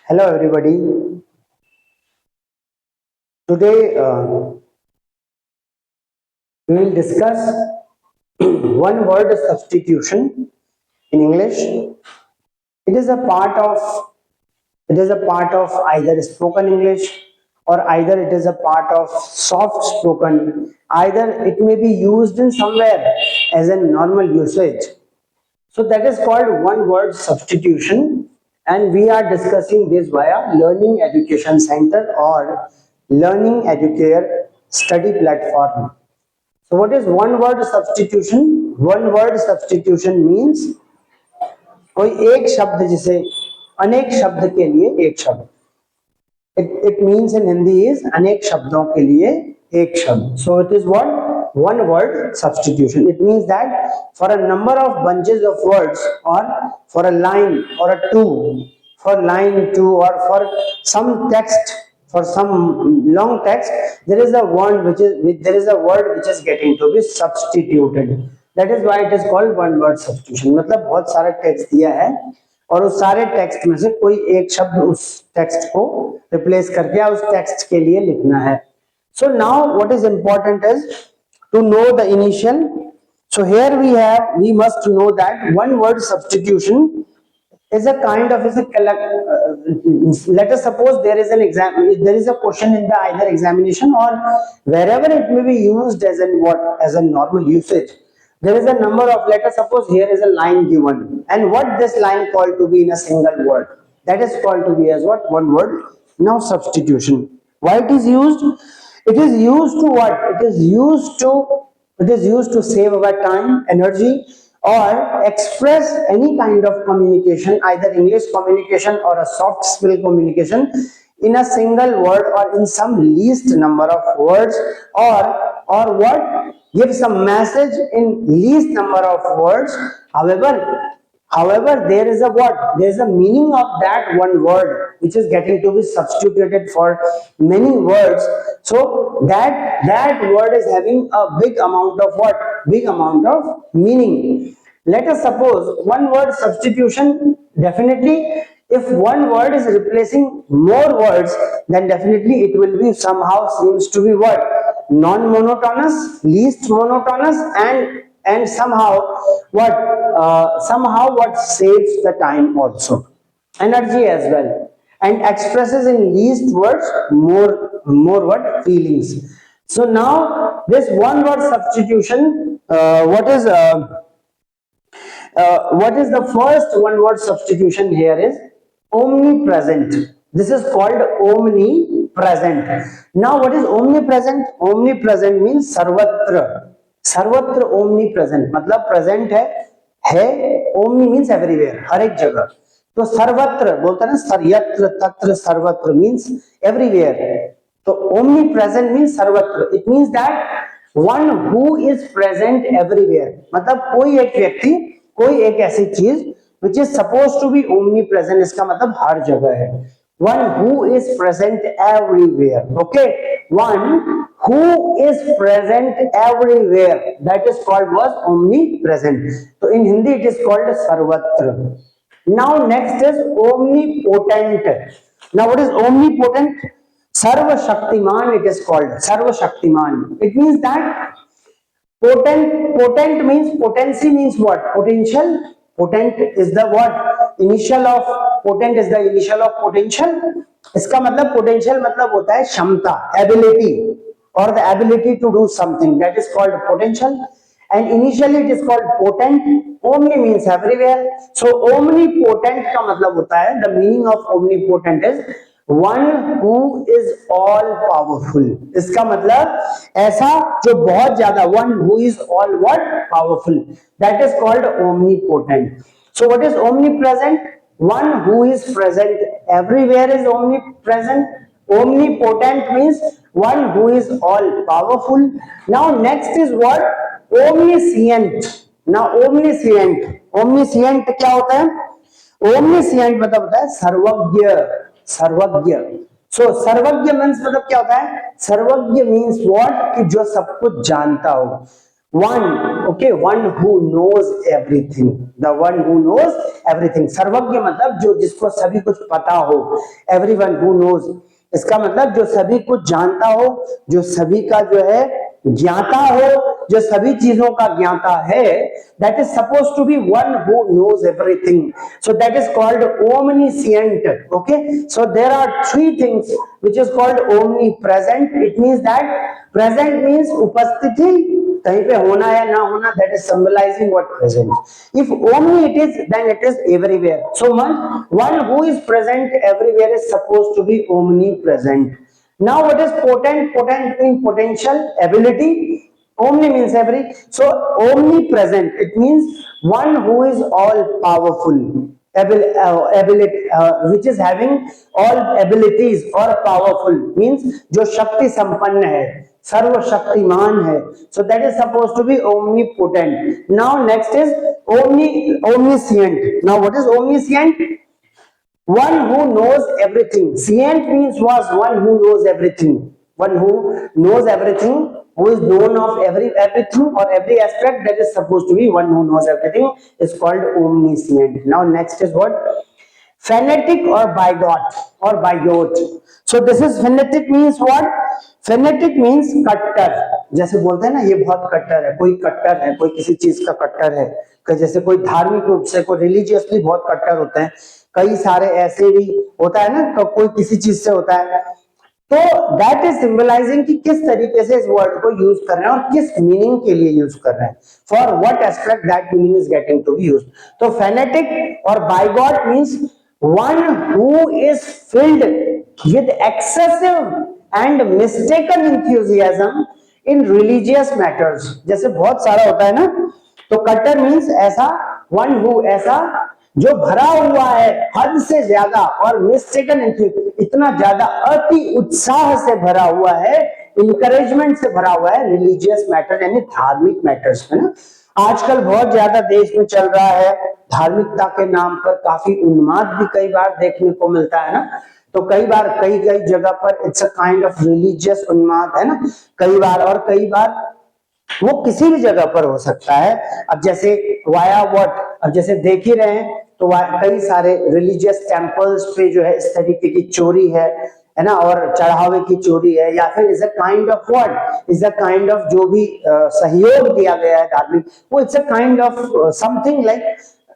Hello everybody. Today we will discuss one word substitution in English. It is a part of either spoken English or either it is a part of soft spoken. Either it may be used in somewhere as a normal usage. So that is called one word substitution, and we are discussing this via Learning Education Center or Learning Educare study platform. So what is one word substitution? One word substitution means कोई एक शब्द जिसे अनेक शब्द के लिए एक शब्द. It means in Hindi is अनेक शब्दों के लिए एक शब्द. So it is what? One word substitution. It means that for a number of bunches of words, or for a line or a two, for line two, or for some text, for some long text, there is a word which is getting to be substituted. That is why it is called one word substitution. मतलब बहुत सारा text दिया है और उस सारे text में से कोई एक शब्द उस टेक्स्ट को रिप्लेस करके या उस टेक्स्ट के लिए लिखना है. So now what is important is to know the initial. So here we must know that one word substitution is a kind of let us suppose there is an exam, there is a question in the either examination or wherever it may be used as a normal usage. There is a number of, let us suppose here is a line given, and what this line called to be in a single word, that is called to be as what? One word. Now substitution. Why it is used? It is used to what? It is used to save our time, energy, or express any kind of communication, either English communication or a soft skill communication, in a single word or in some least number of words, or what? Give some message in least number of words. However, there is a what? There is a meaning of that one word which is getting to be substituted for many words. So that word is having a big amount of what? Big amount of meaning. Let us suppose one word substitution, definitely if one word is replacing more words, then definitely it will be somehow seems to be what? Non-monotonous, least monotonous, and somehow what saves the time also, energy as well, and expresses in least words more what? Feelings. So now this one word substitution, what is the first one word substitution here is omnipresent. This is called omnipresent. Now what is omnipresent? Omnipresent means sarvatra. सर्वत्र omni present, मतलब present है. Omni means everywhere, हर एक जगह. तो सर्वत्र बोलते हैं ना, सर्यत्र तत्र सर्वत्र मीन्स एवरीवेयर. तो ओमनी प्रेजेंट मीन्स सर्वत्र. It means that one who is present everywhere, मतलब कोई एक व्यक्ति, कोई एक ऐसी चीज which is supposed to be omnipresent, इसका मतलब हर जगह है. One who is present everywhere. Okay, one who is present everywhere, that is called was omnipresent. So in Hindi it is called sarvatra. Now next is omnipotent. Now what is omnipotent? Sarva Shaktiman, it is called Sarva Shaktiman. It means that potent means, potency means what? Potential. Potent is the what? Initial of potent is the initial of potential. इसका मतलब potential मतलब होता है क्षमता, ability, or the ability to do something, that is called potential. And initially it is called potent. Omni means everywhere. So omnipotent का मतलब होता है, the meaning of omnipotent is one who is all powerful. इसका मतलब ऐसा जो बहुत ज्यादा, one who is all what? Powerful. That is called omnipotent. So what is omnipresent? One who is present everywhere is omnipresent. Omnipotent means one who is all powerful. Now next is what? Omniscient. Now omniscient क्या होता है? Omniscient मतलब होता है सर्वज्ञ, सर्वज्ञ. So सर्वज्ञ means मतलब क्या होता है? सर्वज्ञ मीन्स what? कि जो सब कुछ जानता हो. One, okay, one who knows everything. The one who knows everything. सर्वज्ञ मतलब जो जिसको सभी कुछ पता हो, एवरीवन हु नोज, इसका मतलब जो सभी कुछ जानता हो, जो सभी का जो है ज्ञाता हो, जो सभी चीजों का ज्ञाता है, that is supposed to be one who knows everything, so that is called omniscient. Okay, so there are three things which is called omnipresent. It means that present means उपस्थिति, कहीं पे होना या ना होना, that is symbolizing what present. If omni it is, then it is everywhere. So one who is present everywhere is supposed to be omnipresent. Now what is potent? Potent means potential, ability. Omni means every. So omnipresent, it means one who is all powerful, which is having all abilities, or powerful means जो शक्ति संपन्न है, सर्वशक्तिमान है. So that is supposed to be omnipotent. Now next is omniscient. Now what is omniscient? One who knows everything. Scient means was one who knows everything. One who knows everything, who is known of everything or every aspect, that is supposed to be one who knows everything, is called omniscient. Now next is what? Phonetic or bigot or bigot. So this is phonetic means what? Phonetic means कट्टर. जैसे बोलते हैं ना ये बहुत कट्टर है, कोई कट्टर है, कोई किसी चीज का कट्टर है, जैसे कोई धार्मिक रूप से, कोई रिलीजियसली बहुत कट्टर होते हैं, कई सारे ऐसे भी होता है ना, कोई किसी चीज से होता है. तो दैट इज सिंबलाइजिंग कि किस तरीके से इस वर्ड को यूज कर रहे हैं और किस मीनिंग के लिए यूज कर रहे हैं, for what aspect that meaning is getting to be used. तो फेनेटिक और bigot means one who is filled with excessive and mistaken enthusiasm in religious matters. जैसे बहुत सारा होता है ना, तो कट्टर मींस ऐसा, वन हु ऐसा जो भरा हुआ है हद से ज्यादा, और मिस्टेकन इतना ज्यादा अति उत्साह से भरा हुआ है, इंकरेजमेंट से भरा हुआ है रिलीजियस मैटर यानी धार्मिक मैटर्स में ना. आजकल बहुत ज्यादा देश में चल रहा है, धार्मिकता के नाम पर काफी उन्माद भी कई बार देखने को मिलता है ना. तो कई बार कई जगह पर it's a kind of religious उन्माद है ना, कई बार, और कई बार वो किसी भी जगह पर हो सकता है. अब जैसे वाया व्हाट, अब जैसे देख ही रहे हैं तो कई सारे रिलीजियस टेम्पल्स पे जो है इस तरीके की चोरी है ना, और चढ़ावे की चोरी है, या फिर is a kind of what, is a kind of जो भी सहयोग दिया गया है धार्मिक, वो it's a kind of something like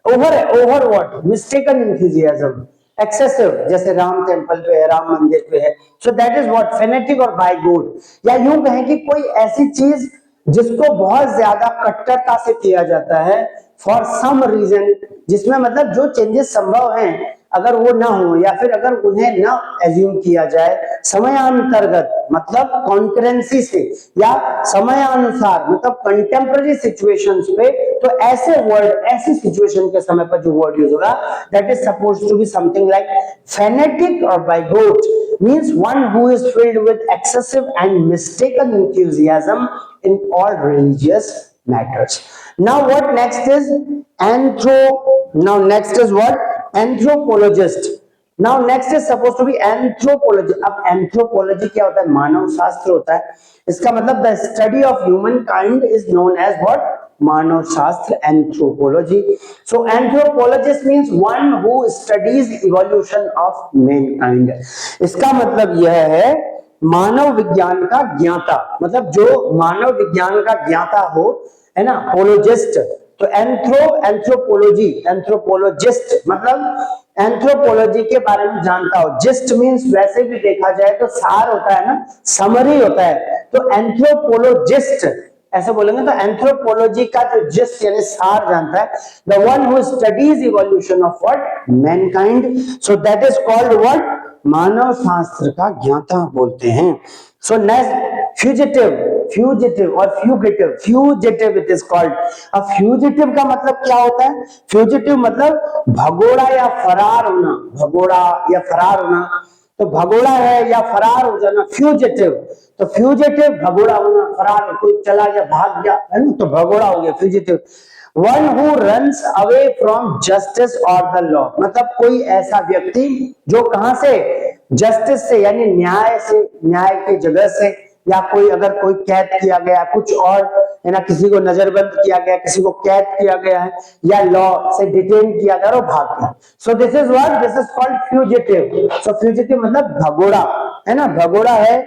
over what, mistaken enthusiasm, excessive, जैसे राम टेम्पल पे है, राम मंदिर पे है. सो दैट इज व्हाट फेनेटिक और बाइगोट. या यूं कहें कि कोई ऐसी चीज जिसको बहुत ज्यादा कट्टरता से किया जाता है फॉर सम रीजन, जिसमें मतलब जो चेंजेस संभव हैं अगर वो ना हो, या फिर अगर उन्हें ना एज्यूम किया जाए समयानुंतर्गत, मतलब कॉन्करेंसी से, या समयानुसार मतलब कंटेम्पररी सिचुएशंस पे, तो ऐसे वर्ड, ऐसी सिचुएशन के समय पर जो वर्ड यूज होगा, that is supposed to be something like fanatic और bigot means one who is filled with excessive and mistaken enthusiasm in all religious matters. Now what next is now next is what? Anthropologist. Now next is supposed to be anthropology. अब anthropology क्या होता है? मानव शास्त्र होता है. इसका मतलब the study of humankind is known as what? मानव शास्त्र, anthropology. So anthropologist means one who studies evolution of Mankind. इसका मतलब यह है मानव विज्ञान का ज्ञाता, मतलब जो मानव विज्ञान का ज्ञाता हो, है ना, पोलोजिस्ट. तो एंथ्रोपोलॉजी, एंथ्रोपोलॉजिस्ट मतलब एंथ्रोपोलॉजी के बारे में जानता हो. जिस्ट मींस वैसे भी देखा जाए तो सार होता है ना, समरी होता है. तो एंथ्रोपोलॉजिस्ट ऐसे बोलेंगे तो एंथ्रोपोलॉजी का जो जिस्ट यानी सार जानता है, the one who studies evolution of what? Mankind. So that is called what? मानव शास्त्र का ज्ञाता बोलते हैं. सो नेक्स्ट फ्यूजिटिव और फ्यूजिटिव इट इज कॉल्ड. अब फ्यूजिटिव का मतलब क्या होता है? फ्यूजिटिव मतलब भगोड़ा या फरार होना, भगोड़ा या फरार होना. तो भगोड़ा है या फरार हो जाना, फ्यूजिटिव. तो फ्यूजिटिव भगोड़ा होना, फरार, कोई चला गया, भाग गया, है ना, तो भगोड़ा हो गया, fugitive. One who runs away from justice और द लॉ, मतलब कोई ऐसा व्यक्ति जो कहां से? जस्टिस से यानी न्याय से, न्याय की जगह से, या कोई अगर कोई कैद किया गया कुछ और, है ना, किसी को नजरबंद किया गया, किसी को कैद किया गया है, या लॉ से डिटेन किया गया और भाग गया। So this is what, this is called fugitive. So fugitive मतलब भगोड़ा, है ना, भगोड़ा है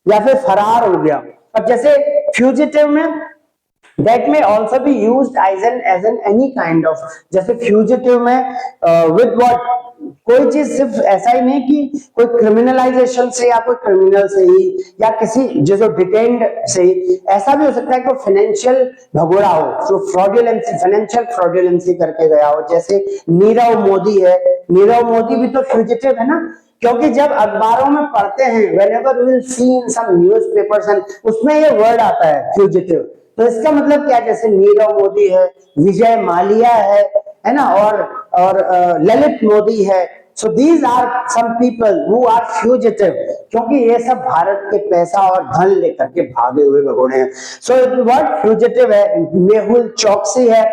या फिर फरार हो गया। अब जैसे फ्यूजिटिव में that may also be used as an any kind of, जैसे फ्यूजिटिव में with what, कोई चीज सिर्फ ऐसा ही नहीं कि कोई क्रिमिनलाइजेशन से या कोई क्रिमिनल से ही या किसी जो डिटेन्ड से ही, ऐसा भी हो सकता है कि फाइनेंशियल भगोड़ा हो, जो फ्रॉडुलेंसी, फाइनेंशियल फ्रॉडुलेंसी करके गया हो, जैसे नीरव मोदी है। नीरव मोदी भी तो फ्यूजिटिव है ना, क्योंकि जब अखबारों में पढ़ते हैं, whenever we will see in some newspapers, उसमें ये वर्ड आता है फ्यूजिटिव। तो इसका मतलब क्या है, जैसे नीरव मोदी है, विजय माल्या है ना, और ललित मोदी है। So these are some people who are fugitive, क्योंकि ये सब भारत के पैसा और धन लेकर के भागे हुए भगोड़े हैं। सो वर्ड फ्यूजिटिव है। मेहुल चौकसी है।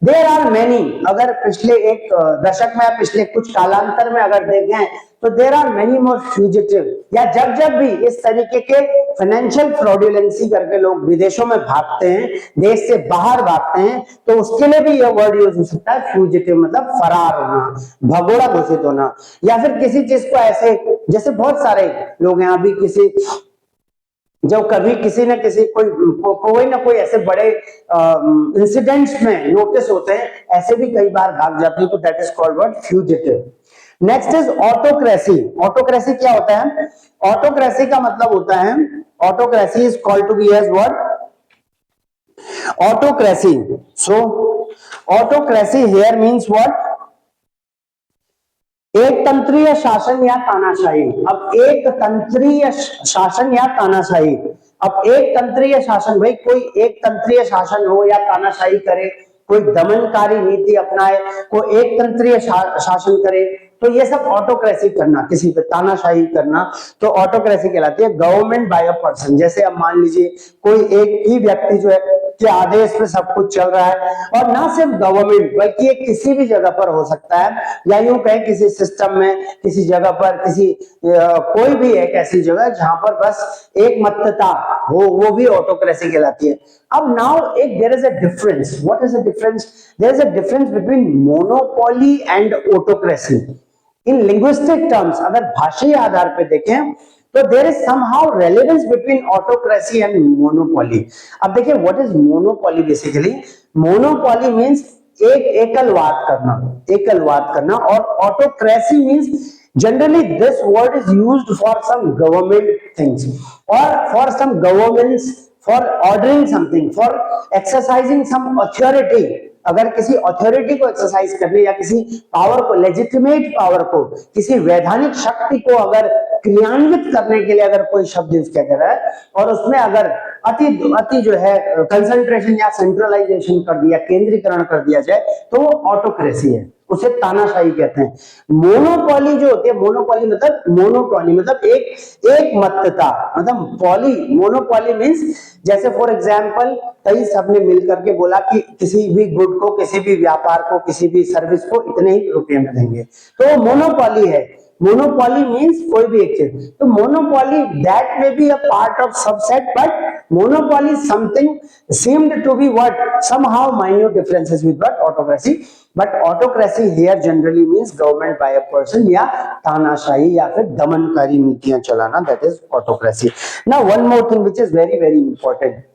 देयर आर मेनी, अगर पिछले एक दशक में, पिछले कुछ कालांतर में अगर देखें तो there are many more fugitive, या जब जब भी इस तरीके के फाइनेंशियल फ्रॉडुलेंसी करके लोग विदेशों में भागते हैं, देश से बाहर भागते हैं, तो उसके लिए भी यह वर्ड यूज हो सकता है फ्यूजिटिव, मतलब फरार होना, भगोड़ा घोषित होना, या फिर किसी चीज को ऐसे, जैसे बहुत सारे लोग हैं अभी किसी, जो कभी किसी न किसी कोई ना कोई ऐसे बड़े इंसिडेंट्स में नोटिस होते हैं, ऐसे भी कई बार भाग जाते हैं, तो that is called word fugitive. Next is autocracy. Autocracy क्या होता है? ऑटोक्रेसी का मतलब होता है, autocracy is called to be as what, autocracy. So autocracy here means what, एक तंत्रीय शासन या तानाशाही। अब एक तंत्रीय शासन या तानाशाही, अब एक तंत्रीय शासन, भाई कोई एक तंत्रीय शासन हो या तानाशाही करे, कोई दमनकारी नीति अपनाए, कोई एक तंत्रीय शासन करे, तो ये सब ऑटोक्रेसी करना, किसी पे तानाशाही करना, तो ऑटोक्रेसी कहलाती है। गवर्नमेंट बाय अ पर्सन, जैसे अब मान लीजिए कोई एक ही व्यक्ति जो है के आदेश पे सब कुछ चल रहा है, और ना सिर्फ गवर्नमेंट बल्कि ये किसी भी जगह पर हो सकता है, या यूं कहे किसी सिस्टम में, किसी जगह पर, किसी कोई भी एक ऐसी जगह जहां पर बस एक मतता हो, वो भी ऑटोक्रेसी कहलाती है। अब नाउ एक there is a difference. What is the difference? There is a difference between monopoly and autocracy. In linguistic terms, अगर भाषाई आधार पे देखें तो there is somehow relevance between autocracy and monopoly. अब देखिए what is monopoly basically. Monopoly means एक एकलवाद करना, एकलवाद करना, और autocracy means generally this word is used for some government things or for some governments, for ordering something, for exercising some authority। अगर किसी अथॉरिटी को एक्सरसाइज करने या किसी पावर को, लेजिटिमेट पावर को, किसी वैधानिक शक्ति को अगर क्रियान्वित करने के लिए अगर कोई शब्द यूज किया जा रहा है, और उसमें अगर अति जो है कंसंट्रेशन या सेंट्रलाइजेशन कर दिया, केंद्रीकरण कर दिया जाए, तो वो ऑटोक्रेसी है, उसे तानाशाही कहते हैं। मोनोपोली जो होती है, मोनोपोली मतलब एक मतता, मतलब पॉली, मोनोपोली मींस जैसे फॉर एग्जांपल कई सबने मिलकर के बोला कि किसी भी गुड को, किसी भी व्यापार को, किसी भी सर्विस को इतने ही रुपए में देंगे, तो मोनोपोली है। मोनोपोली मींस कोई भी एक चीज, तो monopoly that may be a part of subset, but monopoly something seemed to be what, somehow minute differences with what, autocracy, but autocracy here generally means government by a person, या तानाशाही या फिर दमनकारी नीतियां चलाना, that is autocracy. Now one more thing which is very very important,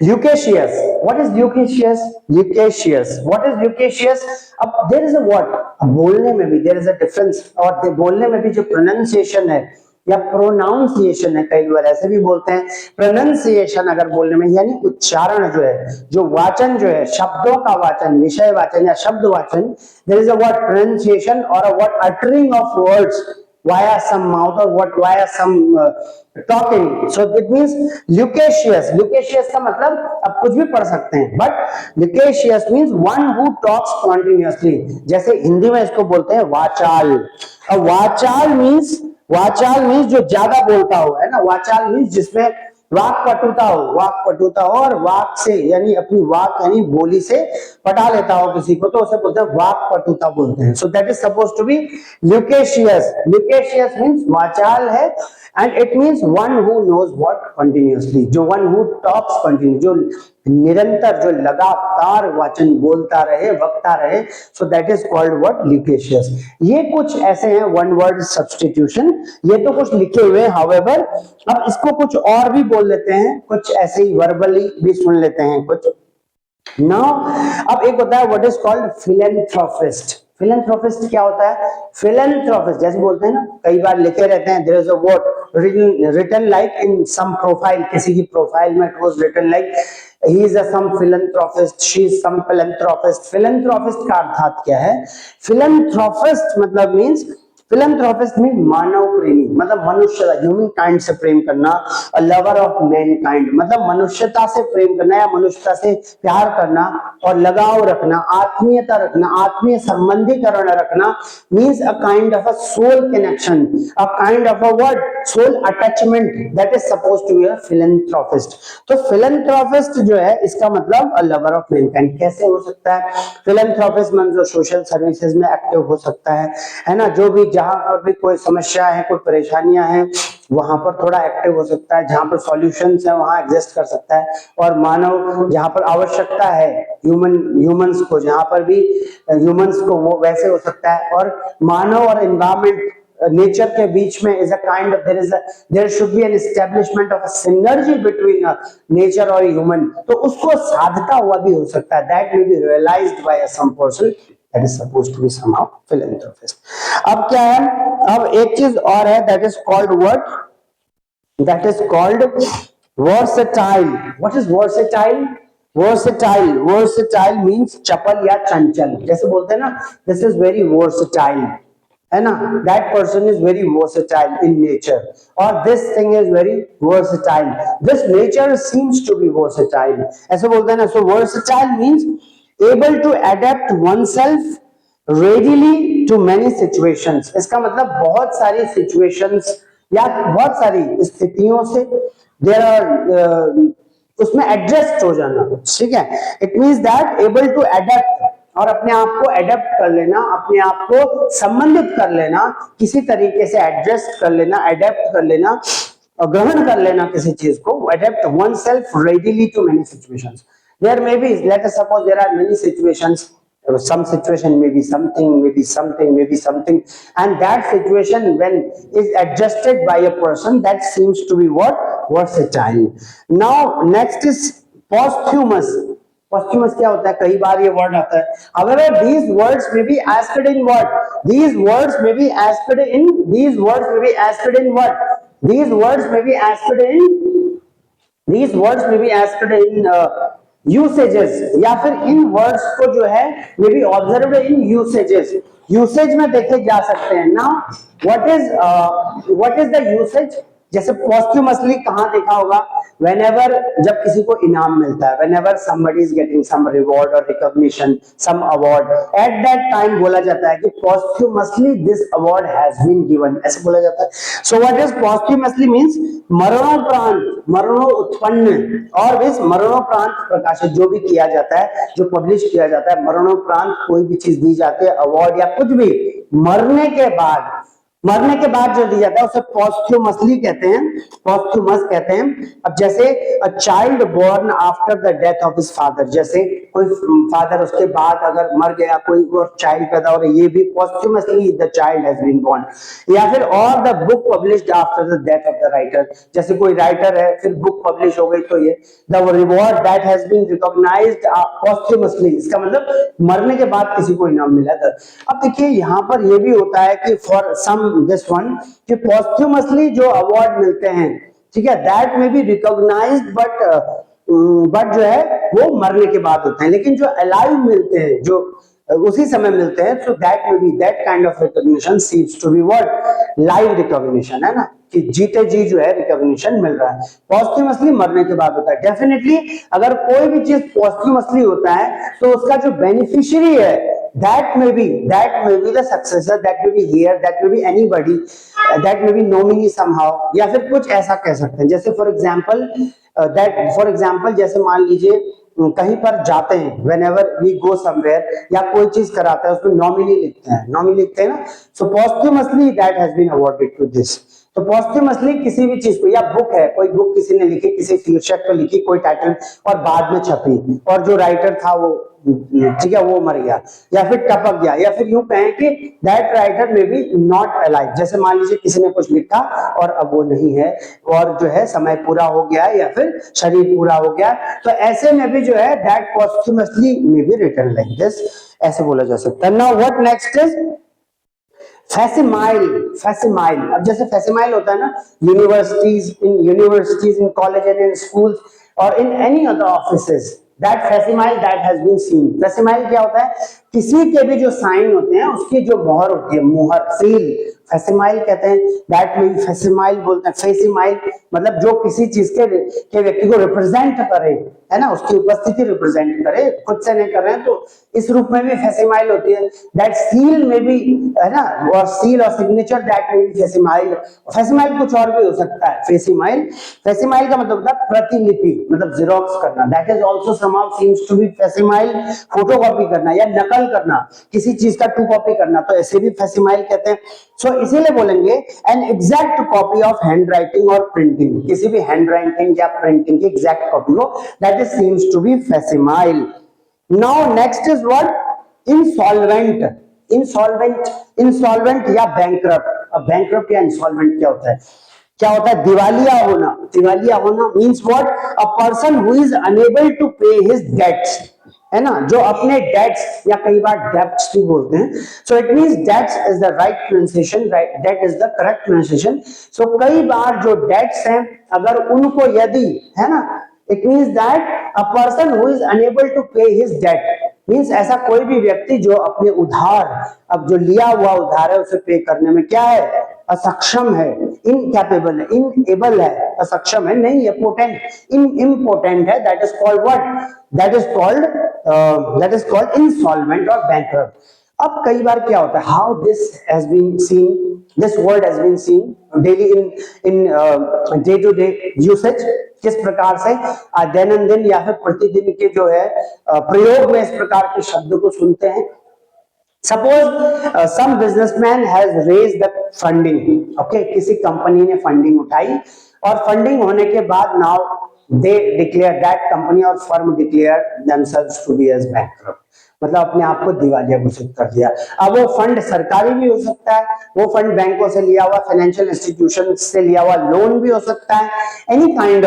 Eucacious. What is Eucacious? Eucacious. What is Eucacious? अब there is a what? अब बोलने में भी there is a difference, और बोलने में भी जो pronunciation है या प्रोनाउंसिएशन है, कई बार ऐसे भी बोलते हैं। प्रोनाउंसिएशन अगर बोलने में, यानी उच्चारण जो है, जो वाचन जो है, शब्दों का वाचन, विषय वाचन या शब्द वाचन, there is a what pronunciation or a what uttering of words via some mouth or what via some talking. So it means loquacious. Loquacious का मतलब अब कुछ भी पढ़ सकते हैं, but loquacious means one who talks continuously. जैसे हिंदी में इसको बोलते हैं वाचाल। अब वाचाल means जो ज्यादा बोलता हो, है ना। वाचाल मीन्स जिसमें वाक पटुता हो, और वाक से यानी अपनी वाक यानी बोली से पटा लेता हो किसी को, तो उसे बोलते हैं वाक पटुता बोलते हैं। So that is suppose to be loquacious. Loquacious means वाचाल है, and it means one who knows what continuously, जो वन हु टॉक्स कंटिन्यू, जो निरंतर, जो लगातार वचन बोलता रहे, वक्ता रहे, so that is called what, loquacious. ये कुछ ऐसे हैं वन वर्ड सब्स्टिट्यूशन, ये तो कुछ लिखे हुए हैं, हाउएवर अब इसको कुछ और भी बोल लेते हैं, कुछ ऐसे ही वर्बली भी सुन लेते हैं कुछ। नाउ अब एक होता है what is called philanthropist. Philanthropist क्या होता है? फिलेंथ्रोपिस्ट जैसे बोलते हैं ना, कई बार लिखे रहते हैं, there is a word written like in some profile, किसी की प्रोफाइल में it was written like he is a some philanthropist, she is some philanthropist. Philanthropist का अर्थात क्या है? फिलेंथ्रोपिस्ट मतलब मींस, फिलेंथ्रोपिस्ट में मानव प्रेमी, मतलब मनुष्य, ह्यूमन काइंड से प्रेम करना, अ लवर ऑफ मैनकाइंड मतलब मनुष्यता से प्रेम करना या मनुष्यता से प्यार करना और लगाव रखना, आत्मीयता रखना, आत्मीय संबंधीकरण रखना, means a kind of a soul connection, a kind of a what, soul attachment, that is supposed to be a philanthropist. तो फिलेंथ्रोपिस्ट जो है इसका मतलब अ लवर ऑफ मैनकाइंड। कैसे हो सकता है? फिलेंथ्रोपिस्ट मतलब जो सोशल सर्विसेज में एक्टिव हो सकता है ना, जो भी जहां पर भी कोई समस्या है, कोई परेशानियां हैं, वहां पर थोड़ा एक्टिव हो सकता है, जहां पर सॉल्यूशंस है वहां एग्जिस्ट कर सकता है, और मानव जहां पर आवश्यकता है ह्यूमंस को, जहां पर भी ह्यूमंस को, वो वैसे हो सकता है। और मानव और एनवायरमेंट, नेचर के बीच में is a kind of, there should be an establishment of a synergy between nature और ह्यूमन, तो उसको साधता हुआ भी हो सकता है, that will be realised by some person, that is supposed to be somehow philanthropist। अब क्या है, अब एक चीज और है, that is called what, that is called versatile। what is versatile? versatile means चपल या चंचल, जैसे बोलते हैं ना, this is very versatile, है ना, that person is very versatile in nature, or this thing is very versatile, this nature seems to be versatile, ऐसे बोलते हैं ना। so versatile means able to adapt oneself readily to many situations। इसका मतलब बहुत सारी situations या बहुत सारी स्थितियों से there are उसमें एडजस्ट हो जाना, ठीक है। It means that able to adapt, और अपने आप को अडेप्ट कर लेना, अपने आप को संबंधित कर लेना, किसी तरीके से एडजस्ट कर लेना, अडेप्ट कर लेना, ग्रहण कर लेना किसी चीज को, adapt oneself readily to many situations. There may be, let us suppose there are many situations, some situation may be something, maybe something, and that situation when is adjusted by a person, that seems to be what, versatile। now next is posthumous। posthumous क्या होता है? कई बार ये word आता है, however these words may be asked in what, these words may be asked in, these words may be asked in what, these words may be asked in, these words may be asked in usages, या फिर इन words को जो है may be observed in usages, usage में देखे जा सकते हैं ना। What is the usage? जैसे पोस्ट्यूमसली कहां देखा होगा? whenever, जब किसी को इनाम मिलता है, whenever somebody is getting some reward or recognition, some award, at that time बोला जाता है कि posthumously this award has been given, ऐसे बोला जाता है। so what is posthumously means? मरणोपरांत, मरणोत्पन्न, और इस मरणोपरांत प्रकाशित जो भी किया जाता है, जो पब्लिश किया जाता है, मरणोपरांत कोई भी चीज दी जाती है, अवार्ड या कुछ भी, मरने के बाद, मरने के बाद जो दिया जाता है उसे पोस्ट्यूमसली कहते हैं, पोस्ट्यूमस कहते हैं। अब जैसे a child born after the death of his father, जैसे कोई फादर उसके बाद अगर मर गया, कोई और चाइल्ड पैदा हो रहा है, ये भी posthumously the child has been born. या फिर और the book published after the death of the writer, जैसे कोई राइटर है फिर बुक पब्लिश हो गई तो ये the reward that has been recognised posthumously, इसका मतलब मरने के बाद किसी को इनाम मिला था। अब देखिए यहाँ पर ये भी होता है कि फॉर सम दिस वन, कि पोस्ट्यूमसली जो अवार्ड मिलते हैं, ठीक है, दैट में बी रिकॉग्नाइज्ड, बट जो है वो मरने के बाद होते हैं, लेकिन जो अलाइव मिलते हैं, जो उसी समय मिलते हैं, so that may be that kind of recognition seems to be what, live recognition, है ना, कि जीते जी जो है रिकॉग्निशन मिल रहा है। पोस्ट्यूमसली मरने के बाद होता है। डेफिनेटली अगर कोई भी चीज पोस्ट्यूमसली होता है तो उसका जो बेनिफिशियरी है, that may be the successor, that may be heir, that may be anybody, that may be nominee somehow, या फिर कुछ ऐसा कह सकते हैं। जैसे फॉर एग्जाम्पल जैसे मान लीजिए कहीं पर जाते हैं, whenever we go somewhere, या कोई चीज कराता है उसमें नॉमिनी लिखते हैं ना, so posthumously that has been awarded to this। तो पोस्ट्यूमसली किसी भी चीज को, या बुक है, कोई बुक किसी ने लिखी, किसी शीर्षक पे लिखी कोई टाइटल और बाद में छपी और जो राइटर था वो, ठीक है, वो मर गया या फिर टपक गया, या फिर यूं कहें कि that writer may be not alive. जैसे मान लीजिए किसी ने कुछ लिखा और अब वो नहीं है और जो है समय पूरा हो गया है या फिर शरीर पूरा हो गया, तो ऐसे में भी जो है that posthumously may be written like this, ऐसे बोला जा सकता है। Now what next is facsimile. Facsimile, अब जैसे फैसिमाइल होता है ना universities in college and in schools और in any other offices, that facsimile that has been seen. Facsimile क्या होता है, किसी के भी जो साइन होते हैं उसकी जो मोहर होती है, मोहर, सील, फैसिमाइल कहते हैं। दैट में फैसिमाइल बोलते हैं। फैसिमाइल मतलब जो किसी चीज के व्यक्ति को रिप्रेजेंट करे, है ना, उसकी उपस्थिति रिप्रेजेंट करे, खुद से नहीं कर रहे हैं, तो इस रूप में भी फैसिमाइल होती है। दैट सील में भी, है ना, और सील और सिग्नेचर दैट में भी फैसिमाइल। फैसिमाइल कुछ और भी हो सकता है। फैसिमाइल, फैसिमाइल का मतलब होता है प्रतिलिपि, मतलब जेरोक्स करना। That is also somehow seems to be facsimile. Photocopy करना या नकल करना, किसी चीज का टू कॉपी करना, तो ऐसे भी फैसिमाइल कहते हैं। सो इसीलिए बोलेंगे an exact copy of handwriting और प्रिंटिंग, किसी भी हैंड राइटिंग या प्रिंटिंग की एग्जैक्ट कॉपी को, that is seems to be facsimile. Now next is what, insolvent. Insolvent, insolvent या बैंकरप्ट। अब बैंकरप्ट या इंसॉल्वेंट क्या होता है, क्या होता है, दिवालिया होना। दिवालिया होना means what, a person who is unable to pay his debts, है ना, जो अपने डेट्स या कई बार डेब्ट्स भी बोलते हैं। So it means debts is the right pronunciation, right, debt is the correct pronunciation. So कई बार जो डेट्स हैं अगर उनको यदि, है ना, it means that a person who is unable to pay his debt, means ऐसा कोई भी व्यक्ति जो अपने उधार, अब जो लिया हुआ उधार है उसे पे करने में क्या है, असक्षम है, इनकैपेबल है, इनएबल है, असक्षम है, नहीं है, पोटेंट, इम्पोर्टेंट है, that is called what, that is called insolvent और बैंकरप्ट। अब कई बार क्या होता है, how this has been seen, this word has been seen daily in day to day usage, किस प्रकार से दैनंदिन या फिर प्रतिदिन के जो है प्रयोग में इस प्रकार के शब्द को सुनते हैं। Suppose some businessman has raised the funding, okay, किसी कंपनी ने फंडिंग उठाई और फंडिंग होने के बाद now they declare, that company और firm declare themselves to be as bankrupt, मतलब अपने आप को दिवालिया घोषित कर दिया। अब वो फंड सरकारी भी हो सकता है, वो फंड बैंकों से लिया हुआ, फाइनेंशियल इंस्टीट्यूशन से लिया हुआ लोन भी हो सकता है, एनी काइंड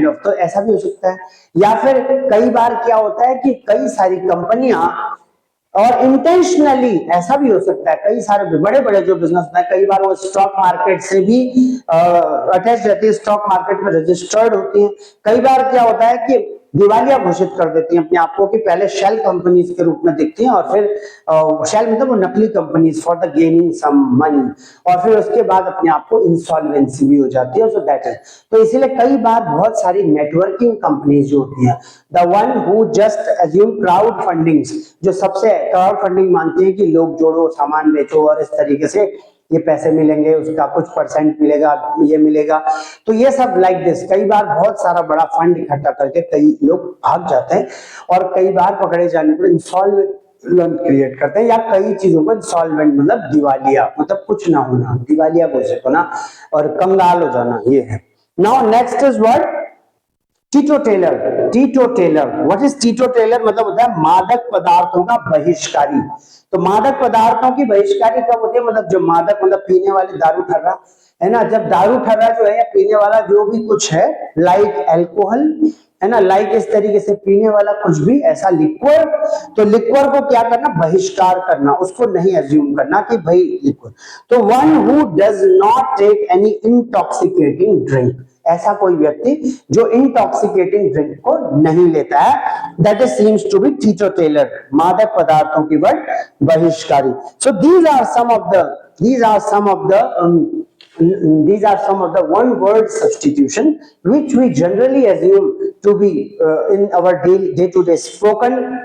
ऑफ, तो ऐसा भी हो सकता है। या फिर कई बार क्या होता है कि कई सारी कंपनियां, और इंटेंशनली ऐसा भी हो सकता है, कई सारे बड़े बड़े जो बिजनेस है कई बार वो स्टॉक मार्केट से भी अटैच रहती है, स्टॉक मार्केट में रजिस्टर्ड होती है। कई बार क्या होता है कि दिवालिया घोषित कर देती हैं अपने आप को, कि पहले शेल कंपनीज के रूप में दिखती हैं और फिर शेल मतलब वो नकली companies for the gaining some money, और फिर उसके बाद अपने आप को इंसॉल्वेंसी भी हो जाती है। सो दैट इज, तो इसीलिए कई बार बहुत सारी नेटवर्किंग कंपनीज जो होती हैं, the one who just assume crowd fundings, जो सबसे क्राउड फंडिंग मानती है कि लोग जोड़ो, सामान बेचो और इस तरीके से ये पैसे मिलेंगे, उसका कुछ परसेंट मिलेगा, ये मिलेगा, तो ये सब लाइक दिस। कई बार बहुत सारा बड़ा फंड इकट्ठा करके कई लोग भाग जाते हैं और कई बार पकड़े जाने पर इंसॉल्वेंट क्रिएट करते हैं, या कई चीजों को इंसॉल्वेंट मतलब दिवालिया, मतलब कुछ ना होना, दिवालिया घोषित होना और कंगाल हो जाना, ये है। Now next is what, teetotaller. Teetotaller, what is teetotaller, मतलब होता है मादक पदार्थों का बहिष्कारी। तो मादक पदार्थों की बहिष्कारी कब होती है, मतलब जो मादक मतलब पीने वाले, दारू ठर्रा, है ना, जब दारू ठर्रा जो है या पीने वाला जो भी कुछ है, लाइक अल्कोहल, है ना, लाइक इस तरीके से पीने वाला कुछ भी ऐसा लिक्विड, तो लिक्विड को क्या करना, बहिष्कार करना, उसको नहीं अज्यूम करना कि भाई लिक्विड। तो one who does not take any intoxicating drink, ऐसा कोई व्यक्ति जो इंटॉक्सिकेटिंग ड्रिंक को नहीं लेता है, that is seems to be teetotaller, मादक पदार्थों की बहिष्कारी। सो these are some of the one word substitution which we generally assume to be in our day to day spoken,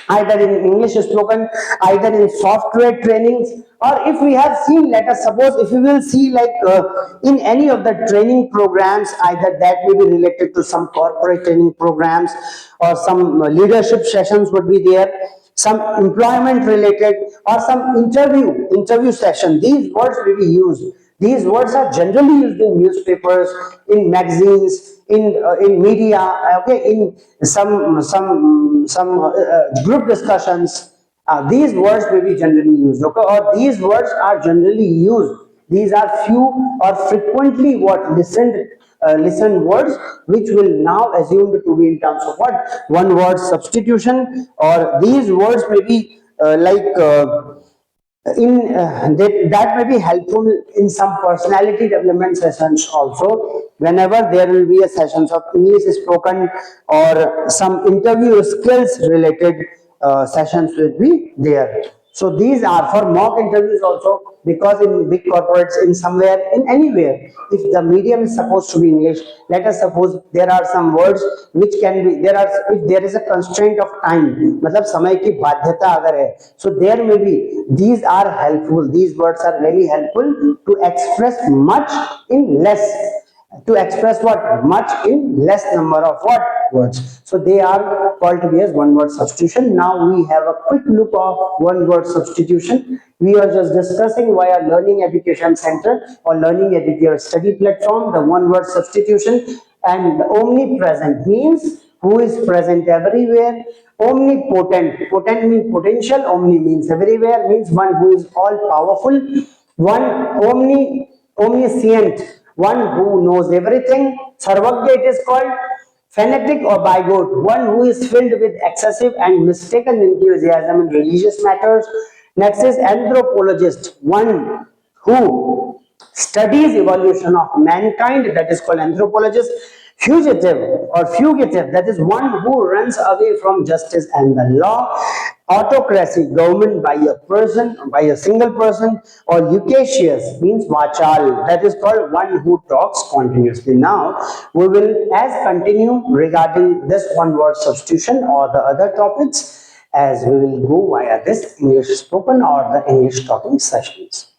either in English spoken, either in software trainings, or if we have seen, let us suppose if we will see like in any of the training programs, either that may be related to some corporate training programs or some leadership sessions would be there, some employment related or some interview session, these words will be used. These words are generally used in newspapers, in magazines, in media, okay, in some group discussions. These words may be generally used, okay, or these words are generally used. These are few or frequently what listened words, which will now assumed to be in terms of what, one word substitution, or these words may be that may be helpful in some personality development sessions also. Whenever there will be a sessions of English spoken or some interview skills related sessions will be there. So these are for mock interviews also, because in big corporates, in somewhere, in anywhere, if the medium is supposed to be English, let us suppose there are some words which can be, there are, if there is a constraint of time, मतलब समय की बाध्यता अगर है, so there may be, these are helpful, these words are very helpful to express much in less, to express what, much in less number of what, words. So they are called to be as one word substitution. Now we have a quick look of one word substitution. We are just discussing via Learning Education Center or Learning Educator Study Platform the one word substitution. And omnipresent means who is present everywhere. Omnipotent, potent means potential, omni means everywhere, means one who is all powerful. One omniscient, one who knows everything. Sarvagya it is called. Fanatic or bigot, one who is filled with excessive and mistaken enthusiasm in religious matters. Next is anthropologist, one who studies evolution of mankind, that is called anthropologist. Fugitive or fugitive, that is one who runs away from justice and the law. Autocracy, government by a person, by a single person. Or eucacious means vachal, that is called one who talks continuously. Now we will as continue regarding this one word substitution or the other topics, as we will go via this English spoken or the English talking sessions.